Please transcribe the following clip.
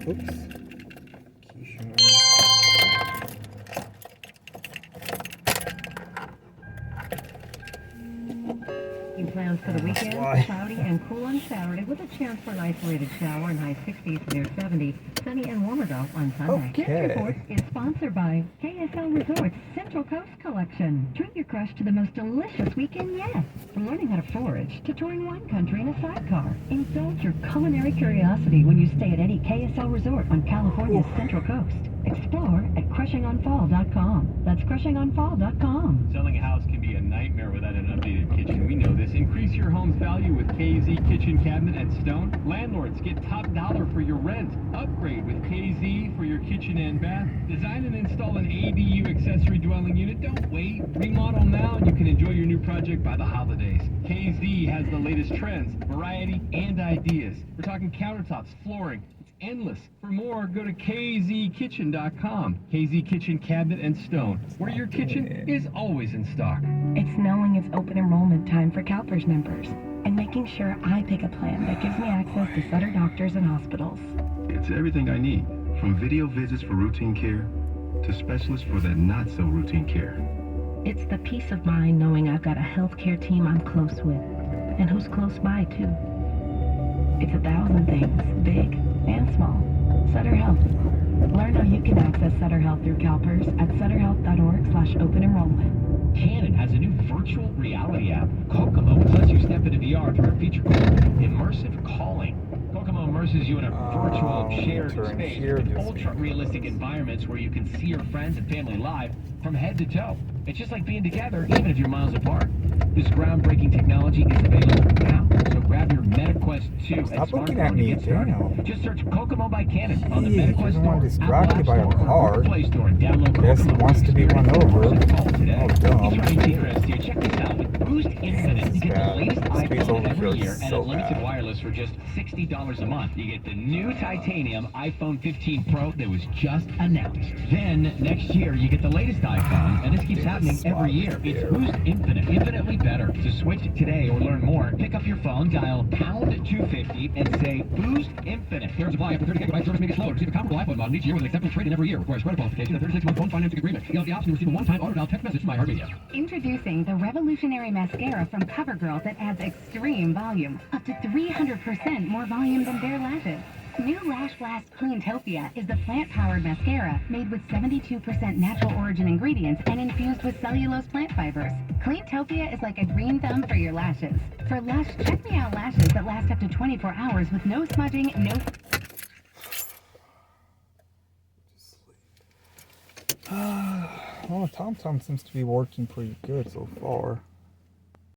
Oops. Plans for the weekend, cloudy and cool on Saturday with a chance for an isolated shower and high 60s near 70. Sunny and warmer though on Sunday. Okay. This report is sponsored by KSL Resorts Central Coast Collection. Treat your crush to the most delicious weekend yet. From learning how to forage to touring wine country in a sidecar. Indulge your culinary curiosity when you stay at any KSL resort on California's Central Coast. Explore at crushingonfall.com. That's crushingonfall.com. Selling a house can be a nightmare without an updated kitchen. We know this. Increase your home's value with KZ Kitchen Cabinet and Stone. Landlords get top dollar for your rent. Upgrade with KZ for your kitchen and bath. Design and install an ADU accessory dwelling unit. Don't wait. Remodel now and you can enjoy your new project by the holidays. KZ has the latest trends, variety, and ideas. We're talking countertops, flooring. Endless. For more, go to kzkitchen.com. KZ Kitchen Cabinet and Stone, where your kitchen is always in stock. It's knowing it's open enrollment time for CalPERS members and making sure I pick a plan that gives me access to Sutter doctors and hospitals. It's everything I need, from video visits for routine care to specialists for that not-so-routine care. It's the peace of mind knowing I've got a healthcare team I'm close with and who's close by, too. It's 1,000 things, big and small. Sutter Health. Learn how you can access Sutter Health through CalPERS at sutterhealth.org/open enrollment. Canon has a new virtual reality app, Kokomo, which lets you step into VR through a feature called Immersive Calling. Kokomo immerses you in a virtual shared space with ultra-realistic environments where you can see your friends and family live from head to toe. It's just like being together, even if you're miles apart. This groundbreaking technology is available now, so grab your MetaQuest 2 and smartphone to get started. Just search Kokomo by Canon on the MetaQuest Store, Apple App Store, or Google Play Store, and download Kokomo. Guess he wants to be run over. Oh, dumb. Check this out. With Boost Infinite, you get the latest iPhone every year and unlimited wireless for just $60 a month. You get the new titanium iPhone 15 Pro that was just announced. Then, next year, you get the latest iPhone, and this keeps happening every year. It's Boost Infinite, infinitely better. To switch today or learn more, pick up your phone, dial #250, and say Boost Infinite. Terms apply. After 30 gigabyte service may get slower. Receive a comparable iPhone model each year with an acceptable trade-in every year. Requires credit qualification and a 36-month phone financing agreement. You'll have the option to receive a one-time auto-dial text message from iHeartRadio. Introducing the revolutionary mascara from CoverGirl that adds extreme volume, up to 300% more volume than bare lashes. New Lash Blast Cleantopia is the plant-powered mascara made with 72% natural origin ingredients and infused with cellulose plant fibers. Cleantopia is like a green thumb for your lashes. For lush, check-me-out lashes that last up to 24 hours with no smudging, no... Well, TomTom seems to be working pretty good so far.